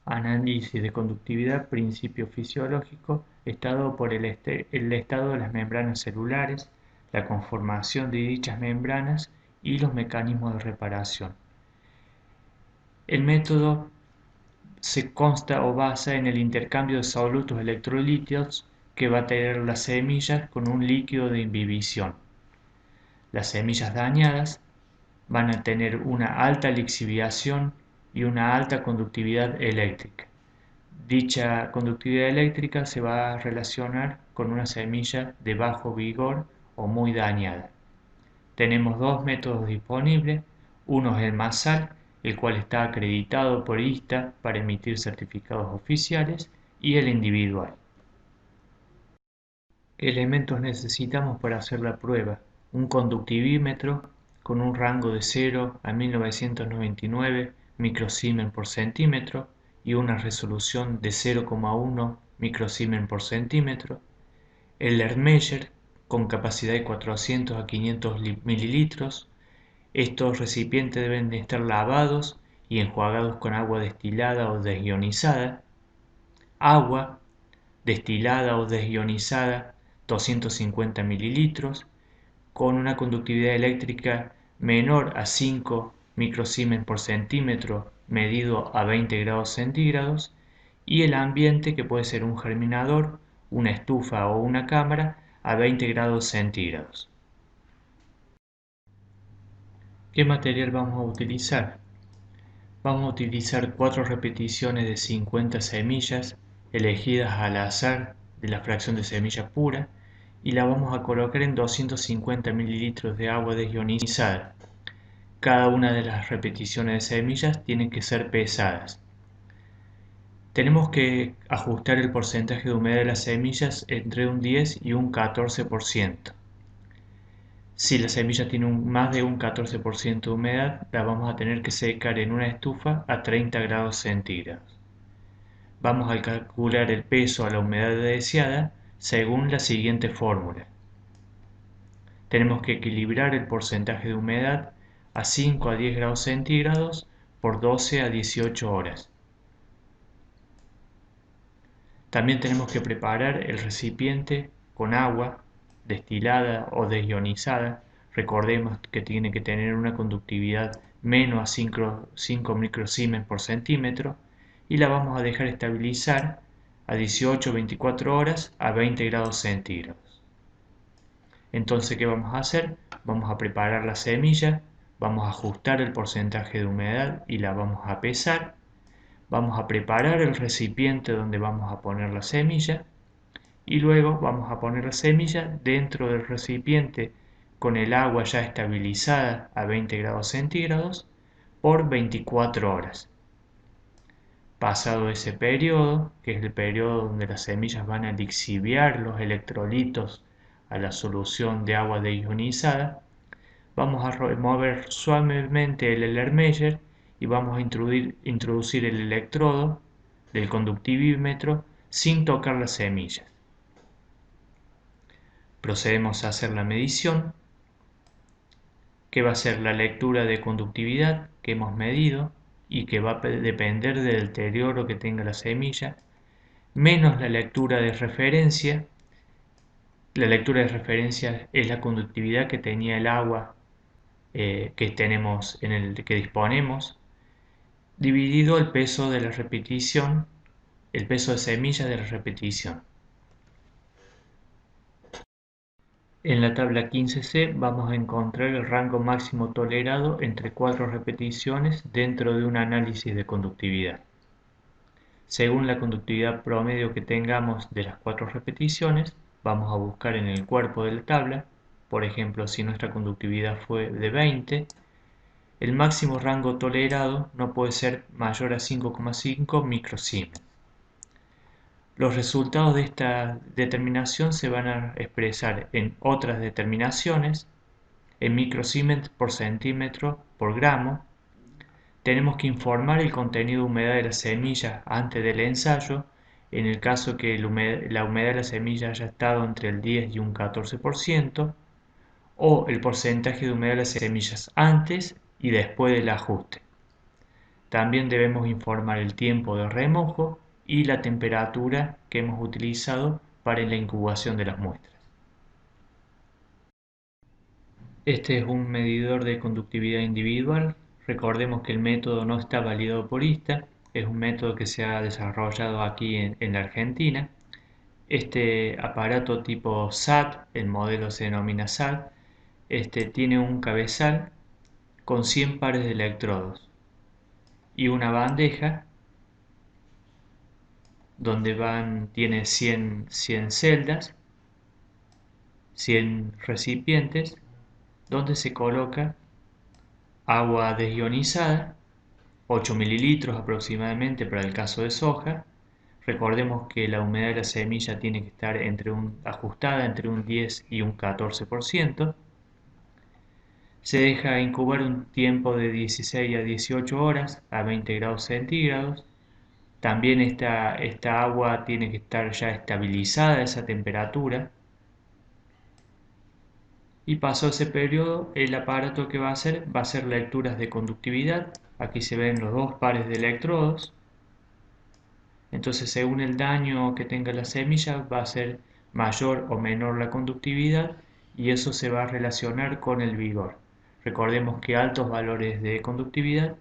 Análisis de conductividad, principio fisiológico, estado por el estado de las membranas celulares, la conformación de dichas membranas y los mecanismos de reparación. El método se consta o basa en el intercambio de solutos electrolíticos que va a tener las semillas con un líquido de imbibición. Las semillas dañadas van a tener una alta lixiviación y una alta conductividad eléctrica. Dicha conductividad eléctrica se va a relacionar con una semilla de bajo vigor o muy dañada. Tenemos dos métodos disponibles, uno es el MASAL, el cual está acreditado por ISTA para emitir certificados oficiales, y el individual. ¿Qué elementos necesitamos para hacer la prueba? Un conductivímetro con un rango de 0 a 1999 microsiemens por centímetro y una resolución de 0,1 microsiemens por centímetro. El Erlenmeyer con capacidad de 400 a 500 mililitros. Estos recipientes deben de estar lavados y enjuagados con agua destilada o desionizada. Agua destilada o desionizada 250 mililitros con una conductividad eléctrica menor a 5 microsiemens por centímetro medido a 20 grados centígrados, y el ambiente, que puede ser un germinador, una estufa o una cámara, a 20 grados centígrados. ¿Qué material vamos a utilizar? Vamos a utilizar 4 repeticiones de 50 semillas elegidas al azar de la fracción de semilla pura, y la vamos a colocar en 250 mililitros de agua desionizada. Cada una de las repeticiones de semillas tienen que ser pesadas. Tenemos que ajustar el porcentaje de humedad de las semillas entre un 10 y un 14%. Si la semilla tiene más de un 14% de humedad, la vamos a tener que secar en una estufa a 30 grados centígrados. Vamos a calcular el peso a la humedad deseada según la siguiente fórmula. Tenemos que equilibrar el porcentaje de humedad a 5 a 10 grados centígrados por 12 a 18 horas. También tenemos que preparar el recipiente con agua destilada o desionizada. Recordemos que tiene que tener una conductividad menos a 5 microsiemens por centímetro, y la vamos a dejar estabilizar a 18 o 24 horas a 20 grados centígrados. Entonces, ¿qué vamos a hacer? Vamos a preparar la semilla, vamos a ajustar el porcentaje de humedad y la vamos a pesar. Vamos a preparar el recipiente donde vamos a poner la semilla, y luego vamos a poner la semilla dentro del recipiente con el agua ya estabilizada a 20 grados centígrados por 24 horas. Pasado ese periodo, que es el periodo donde las semillas van a lixiviar los electrolitos a la solución de agua deionizada, vamos a remover suavemente el Erlenmeyer y vamos a introducir el electrodo del conductivímetro sin tocar las semillas. Procedemos a hacer la medición, que va a ser la lectura de conductividad que hemos medido y que va a depender del deterioro que tenga la semilla, menos la lectura de referencia. La lectura de referencia es la conductividad que tenía el agua que tenemos en el que disponemos, dividido el peso de la repetición, el peso de semilla de la repetición. En la tabla 15C vamos a encontrar el rango máximo tolerado entre 4 repeticiones dentro de un análisis de conductividad. Según la conductividad promedio que tengamos de las 4 repeticiones, vamos a buscar en el cuerpo de la tabla. Por ejemplo, si nuestra conductividad fue de 20, el máximo rango tolerado no puede ser mayor a 5,5 microsiemens. Los resultados de esta determinación se van a expresar en otras determinaciones, en microsiemens por centímetro por gramo. Tenemos que informar el contenido de humedad de la semilla antes del ensayo, en el caso que la humedad de la semilla haya estado entre el 10 y un 14%, o el porcentaje de humedad de las semillas antes y después del ajuste. También debemos informar el tiempo de remojo y la temperatura que hemos utilizado para la incubación de las muestras. Este es un medidor de conductividad individual. Recordemos que el método no está validado por ISTA, es un método que se ha desarrollado aquí en la Argentina. Este aparato tipo SAT, el modelo se denomina SAT, tiene un cabezal con 100 pares de electrodos y una bandeja donde tiene 100 celdas, 100 recipientes, donde se coloca agua desionizada, 8 mililitros aproximadamente para el caso de soja. Recordemos que la humedad de la semilla tiene que estar ajustada entre un 10 y un 14%. Se deja incubar un tiempo de 16 a 18 horas a 20 grados centígrados. También esta agua tiene que estar ya estabilizada a esa temperatura. Y pasó ese periodo, el aparato que va a hacer lecturas de conductividad. Aquí se ven los dos pares de electrodos. Entonces, según el daño que tenga la semilla, va a ser mayor o menor la conductividad y eso se va a relacionar con el vigor. Recordemos que altos valores de conductividad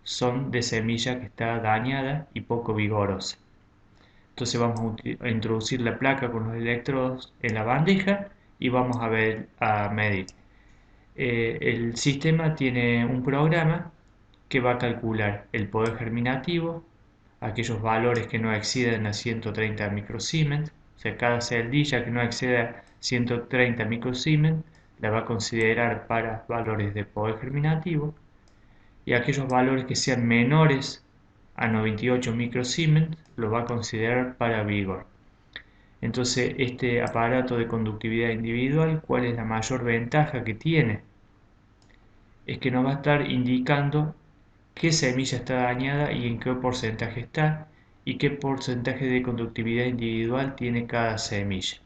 son de semilla que está dañada y poco vigorosa. Entonces vamos a introducir la placa con los electrodos en la bandeja y vamos a medir. El sistema tiene un programa que va a calcular el poder germinativo, aquellos valores que no exceden a 130 microsiemens, o sea, cada celdilla que no exceda 130 microsiemens la va a considerar para valores de poder germinativo, y aquellos valores que sean menores a 98 microsiemens lo va a considerar para vigor. Entonces, este aparato de conductividad individual, ¿cuál es la mayor ventaja que tiene? Es que nos va a estar indicando qué semilla está dañada y en qué porcentaje está y qué porcentaje de conductividad individual tiene cada semilla.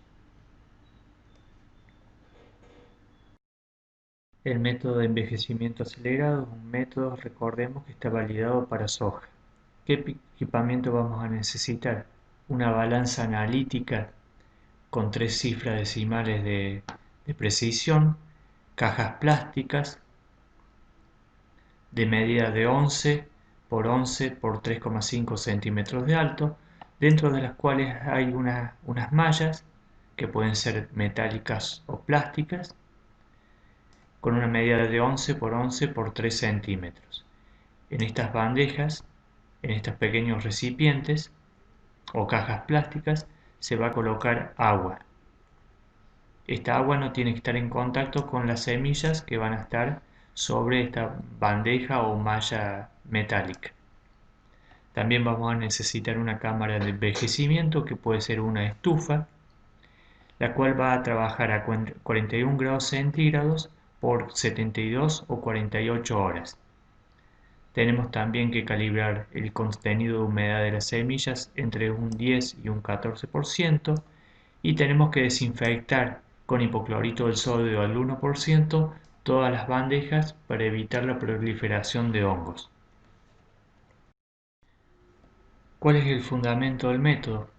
El método de envejecimiento acelerado es un método, recordemos, que está validado para soja. ¿Qué equipamiento vamos a necesitar? Una balanza analítica con 3 cifras decimales de precisión, cajas plásticas de medida de 11 por 11 por 3,5 centímetros de alto, dentro de las cuales hay unas mallas que pueden ser metálicas o plásticas, con una medida de 11 por 11 por 3 centímetros. En estas bandejas, en estos pequeños recipientes o cajas plásticas, se va a colocar agua. Esta agua no tiene que estar en contacto con las semillas que van a estar sobre esta bandeja o malla metálica. También vamos a necesitar una cámara de envejecimiento que puede ser una estufa, la cual va a trabajar a 41 grados centígrados por 72 o 48 horas. Tenemos también que calibrar el contenido de humedad de las semillas entre un 10 y un 14% y tenemos que desinfectar con hipoclorito de sodio al 1% todas las bandejas para evitar la proliferación de hongos. ¿Cuál es el fundamento del método?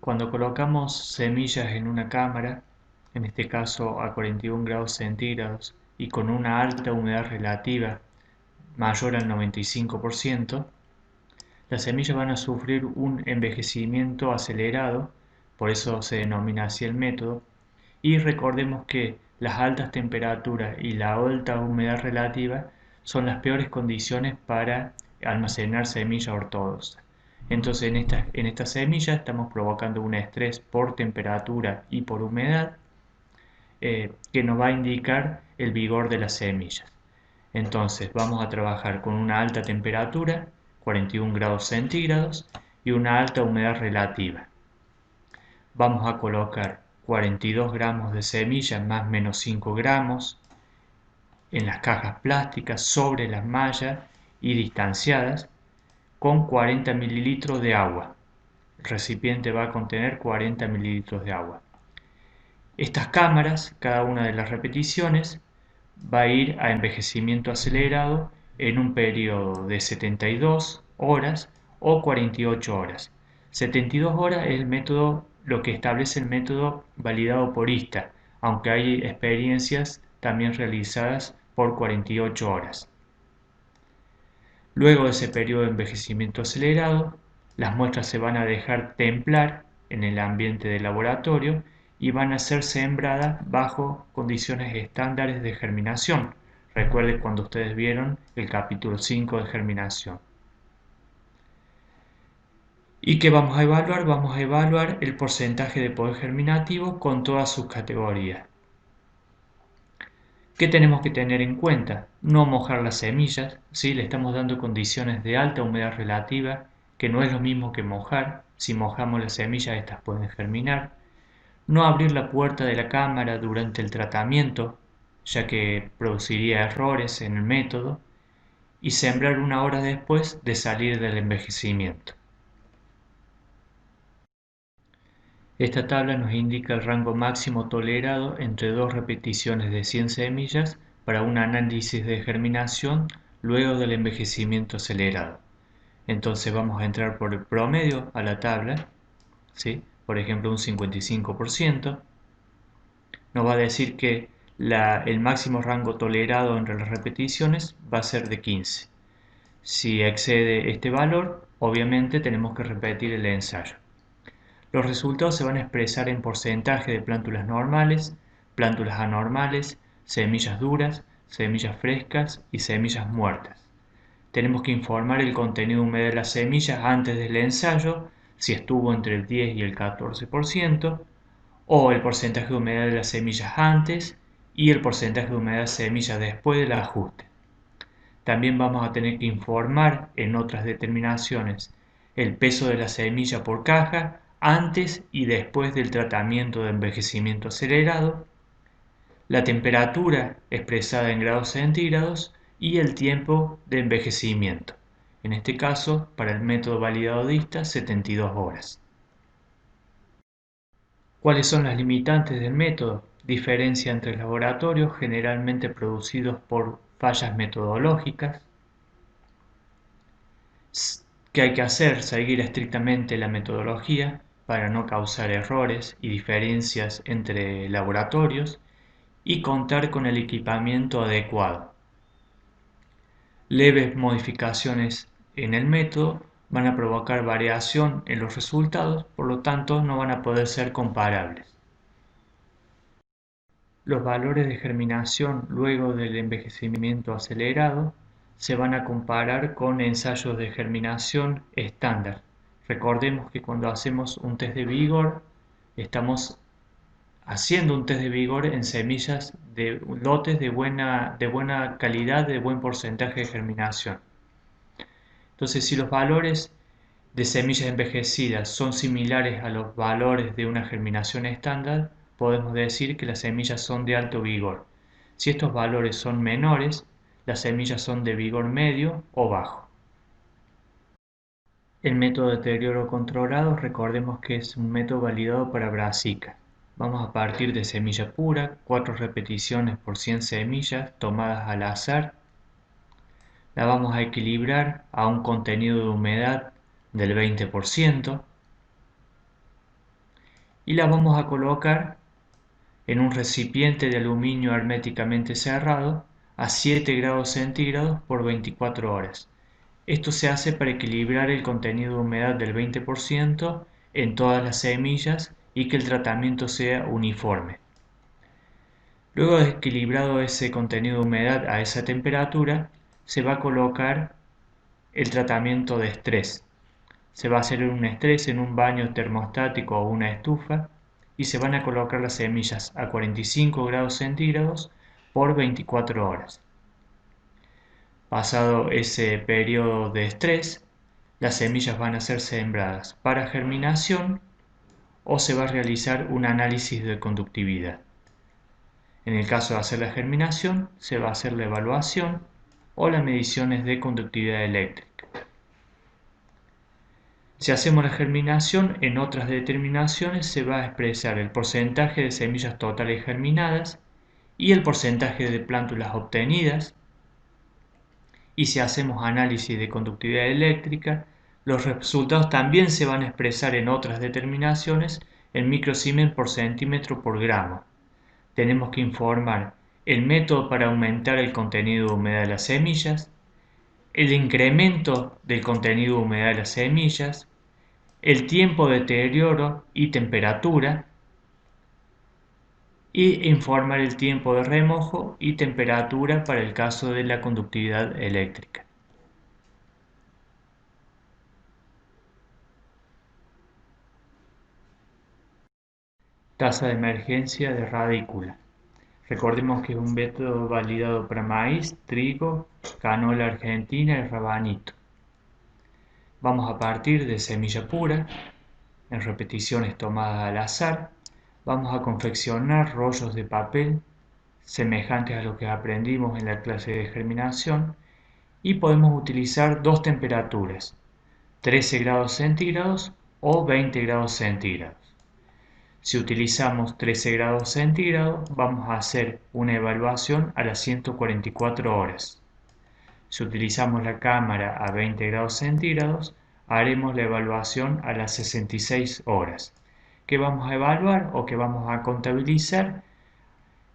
Cuando colocamos semillas en una cámara, en este caso a 41 grados centígrados y con una alta humedad relativa mayor al 95%, las semillas van a sufrir un envejecimiento acelerado, por eso se denomina así el método, y recordemos que las altas temperaturas y la alta humedad relativa son las peores condiciones para almacenar semilla ortodoxa. Entonces en estas semillas estamos provocando un estrés por temperatura y por humedad que nos va a indicar el vigor de las semillas. Entonces vamos a trabajar con una alta temperatura, 41 grados centígrados, y una alta humedad relativa. Vamos a colocar 42 gramos de semillas más menos 5 gramos en las cajas plásticas sobre las mallas y distanciadas con 40 mililitros de agua. El recipiente va a contener 40 mililitros de agua. Estas cámaras, cada una de las repeticiones, va a ir a envejecimiento acelerado en un periodo de 72 horas o 48 horas. 72 horas es el método, lo que establece el método validado por ISTA, aunque hay experiencias también realizadas por 48 horas. Luego de ese periodo de envejecimiento acelerado, las muestras se van a dejar templar en el ambiente de laboratorio y van a ser sembradas bajo condiciones estándares de germinación. Recuerden cuando ustedes vieron el capítulo 5 de germinación. ¿Y qué vamos a evaluar? Vamos a evaluar el porcentaje de poder germinativo con todas sus categorías. ¿Qué tenemos que tener en cuenta? No mojar las semillas, ¿sí? Le estamos dando condiciones de alta humedad relativa, que no es lo mismo que mojar. Si mojamos las semillas, estas pueden germinar. No abrir la puerta de la cámara durante el tratamiento, ya que produciría errores en el método. Y sembrar 1 hora después de salir del envejecimiento. Esta tabla nos indica el rango máximo tolerado entre 2 repeticiones de 100 semillas para un análisis de germinación luego del envejecimiento acelerado. Entonces vamos a entrar por el promedio a la tabla, ¿sí? Por ejemplo un 55%. Nos va a decir que el máximo rango tolerado entre las repeticiones va a ser de 15. Si excede este valor, obviamente tenemos que repetir el ensayo. Los resultados se van a expresar en porcentaje de plántulas normales, plántulas anormales, semillas duras, semillas frescas y semillas muertas. Tenemos que informar el contenido de humedad de las semillas antes del ensayo, si estuvo entre el 10 y el 14%, o el porcentaje de humedad de las semillas antes y el porcentaje de humedad de las semillas después del ajuste. También vamos a tener que informar en otras determinaciones el peso de la semilla por caja antes y después del tratamiento de envejecimiento acelerado, la temperatura expresada en grados centígrados y el tiempo de envejecimiento. En este caso, para el método validado de ISTA, 72 horas. ¿Cuáles son las limitantes del método? Diferencia entre laboratorios generalmente producidos por fallas metodológicas. ¿Qué hay que hacer? Seguir estrictamente la metodología para no causar errores y diferencias entre laboratorios y contar con el equipamiento adecuado. Leves modificaciones en el método van a provocar variación en los resultados, por lo tanto no van a poder ser comparables. Los valores de germinación luego del envejecimiento acelerado se van a comparar con ensayos de germinación estándar. Recordemos que cuando hacemos un test de vigor, estamos haciendo un test de vigor en semillas de lotes de buena calidad, de buen porcentaje de germinación. Entonces, si los valores de semillas envejecidas son similares a los valores de una germinación estándar, podemos decir que las semillas son de alto vigor. Si estos valores son menores, las semillas son de vigor medio o bajo. El método de deterioro controlado, recordemos que es un método validado para brassica. Vamos a partir de semilla pura, 4 repeticiones por 100 semillas tomadas al azar. La vamos a equilibrar a un contenido de humedad del 20% y la vamos a colocar en un recipiente de aluminio herméticamente cerrado a 7 grados centígrados por 24 horas. Esto se hace para equilibrar el contenido de humedad del 20% en todas las semillas y que el tratamiento sea uniforme. Luego de equilibrado ese contenido de humedad a esa temperatura, se va a colocar el tratamiento de estrés. Se va a hacer un estrés en un baño termostático o una estufa y se van a colocar las semillas a 45 grados centígrados por 24 horas. Pasado ese periodo de estrés, las semillas van a ser sembradas para germinación o se va a realizar un análisis de conductividad. En el caso de hacer la germinación, se va a hacer la evaluación o las mediciones de conductividad eléctrica. Si hacemos la germinación, en otras determinaciones se va a expresar el porcentaje de semillas totales germinadas y el porcentaje de plántulas obtenidas y si hacemos análisis de conductividad eléctrica, los resultados también se van a expresar en otras determinaciones en microsiemens por centímetro por gramo. Tenemos que informar el método para aumentar el contenido de humedad de las semillas, el incremento del contenido de humedad de las semillas, el tiempo de deterioro y temperatura, y informar el tiempo de remojo y temperatura para el caso de la conductividad eléctrica. Tasa de emergencia de radícula. Recordemos que es un método validado para maíz, trigo, canola argentina y rabanito. Vamos a partir de semilla pura, en repeticiones tomadas al azar. Vamos a confeccionar rollos de papel semejantes a lo que aprendimos en la clase de germinación y podemos utilizar dos temperaturas, 13 grados centígrados o 20 grados centígrados. Si utilizamos 13 grados centígrados, vamos a hacer una evaluación a las 144 horas. Si utilizamos la cámara a 20 grados centígrados, haremos la evaluación a las 66 horas. ¿Qué vamos a evaluar o qué vamos a contabilizar?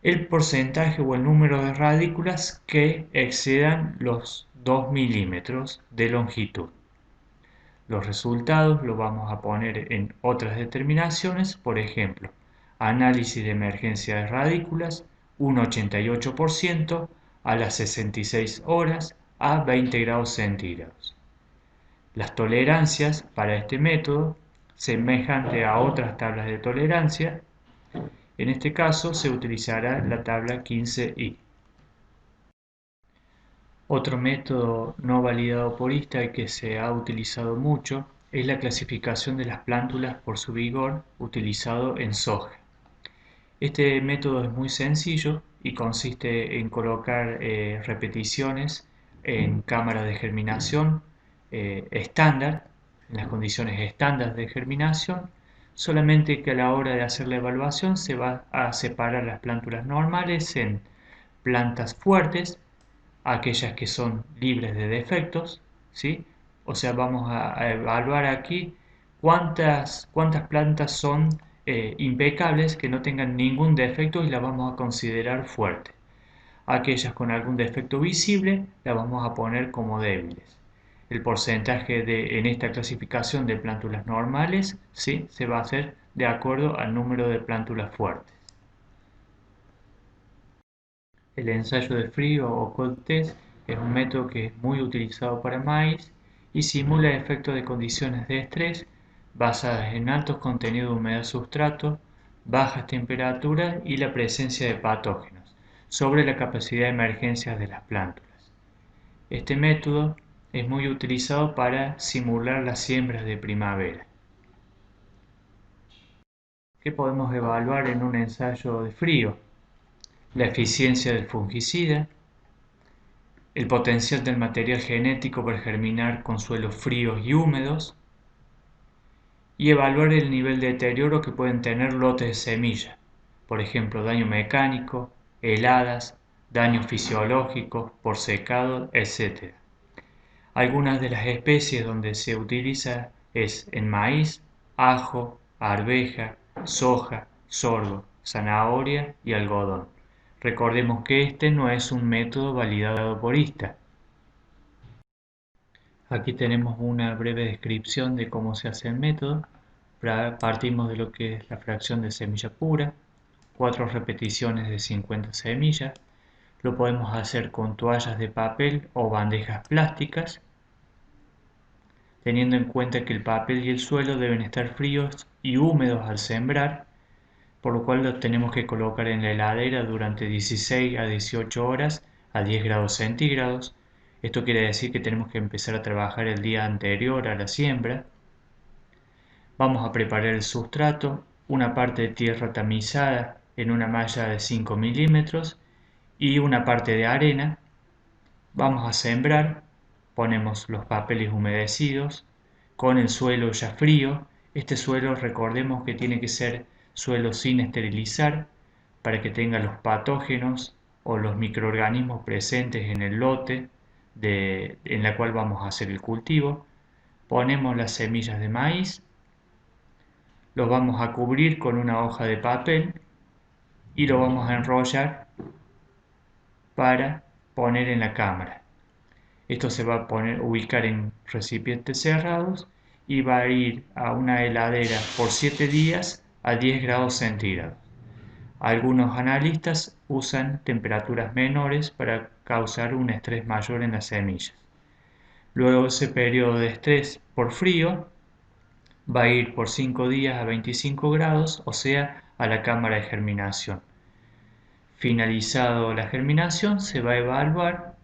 El porcentaje o el número de radículas que excedan los 2 milímetros de longitud. Los resultados los vamos a poner en otras determinaciones, por ejemplo, análisis de emergencia de radículas, un 88% a las 66 horas a 20 grados centígrados. Las tolerancias para este método, semejante a otras tablas de tolerancia, en este caso se utilizará la tabla 15i. Otro método no validado por ISTA y que se ha utilizado mucho es la clasificación de las plántulas por su vigor utilizado en soja. Este método es muy sencillo y consiste en colocar repeticiones en cámaras de germinación estándar, en las condiciones estándar de germinación, solamente que a la hora de hacer la evaluación se va a separar las plántulas normales en plantas fuertes, aquellas que son libres de defectos, ¿sí? O sea, vamos a evaluar aquí cuántas plantas son impecables, que no tengan ningún defecto y las vamos a considerar fuertes. Aquellas con algún defecto visible las vamos a poner como débiles. El porcentaje en esta clasificación de plántulas normales, ¿sí?, se va a hacer de acuerdo al número de plántulas fuertes. El ensayo de frío o cold test es un método que es muy utilizado para maíz y simula efectos de condiciones de estrés basadas en altos contenidos de humedad sustrato, bajas temperaturas y la presencia de patógenos sobre la capacidad de emergencia de las plántulas. Este método es muy utilizado para simular las siembras de primavera. ¿Qué podemos evaluar en un ensayo de frío? La eficiencia del fungicida, el potencial del material genético para germinar con suelos fríos y húmedos, y evaluar el nivel de deterioro que pueden tener lotes de semilla, por ejemplo, daño mecánico, heladas, daños fisiológicos por secado, etc. Algunas de las especies donde se utiliza es en maíz, ajo, arveja, soja, sorgo, zanahoria y algodón. Recordemos que este no es un método validado por ISTA. Aquí tenemos una breve descripción de cómo se hace el método. Partimos de lo que es la fracción de semilla pura, 4 repeticiones de 50 semillas. Lo podemos hacer con toallas de papel o bandejas plásticas, teniendo en cuenta que el papel y el suelo deben estar fríos y húmedos al sembrar, por lo cual lo tenemos que colocar en la heladera durante 16 a 18 horas a 10 grados centígrados. Esto quiere decir que tenemos que empezar a trabajar el día anterior a la siembra. Vamos a preparar el sustrato, una parte de tierra tamizada en una malla de 5 milímetros y una parte de arena. Vamos a sembrar, ponemos los papeles humedecidos con el suelo ya frío. Este suelo, recordemos que tiene que ser suelo sin esterilizar para que tenga los patógenos o los microorganismos presentes en el lote en la cual vamos a hacer el cultivo. Ponemos las semillas de maíz, lo vamos a cubrir con una hoja de papel y lo vamos a enrollar para poner en la cámara. Esto se va a ubicar en recipientes cerrados y va a ir a una heladera por 7 días a 10 grados centígrados. Algunos analistas usan temperaturas menores para causar un estrés mayor en las semillas. Luego ese periodo de estrés por frío va a ir por 5 días a 25 grados, o sea, a la cámara de germinación. Finalizado la germinación, se va a evaluar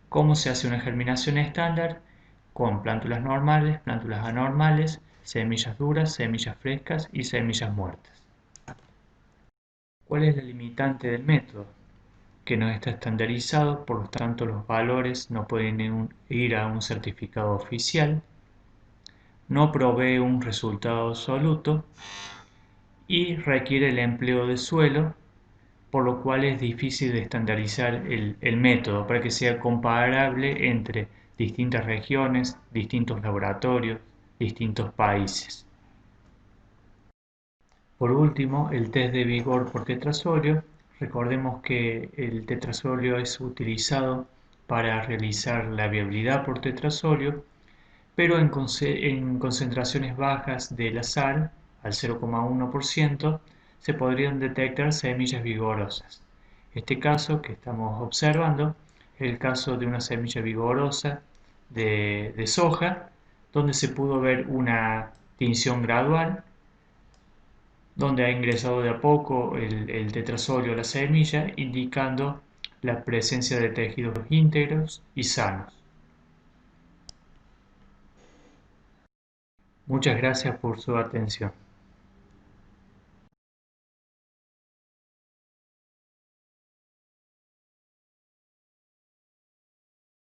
cómo se hace una germinación estándar con plántulas normales, plántulas anormales, semillas duras, semillas frescas y semillas muertas. ¿Cuál es la limitante del método? Que no está estandarizado, por lo tanto los valores no pueden ir a un certificado oficial, no provee un resultado absoluto y requiere el empleo de suelo, por lo cual es difícil de estandarizar el método para que sea comparable entre distintas regiones, distintos laboratorios, distintos países. Por último, el test de vigor por tetrasolio. Recordemos que el tetrasolio es utilizado para realizar la viabilidad por tetrasolio, pero en concentraciones bajas de la sal, al 0,1%, se podrían detectar semillas vigorosas. Este caso que estamos observando es el caso de una semilla vigorosa de soja, donde se pudo ver una tinción gradual, donde ha ingresado de a poco el tetrasolio a la semilla, indicando la presencia de tejidos íntegros y sanos. Muchas gracias por su atención.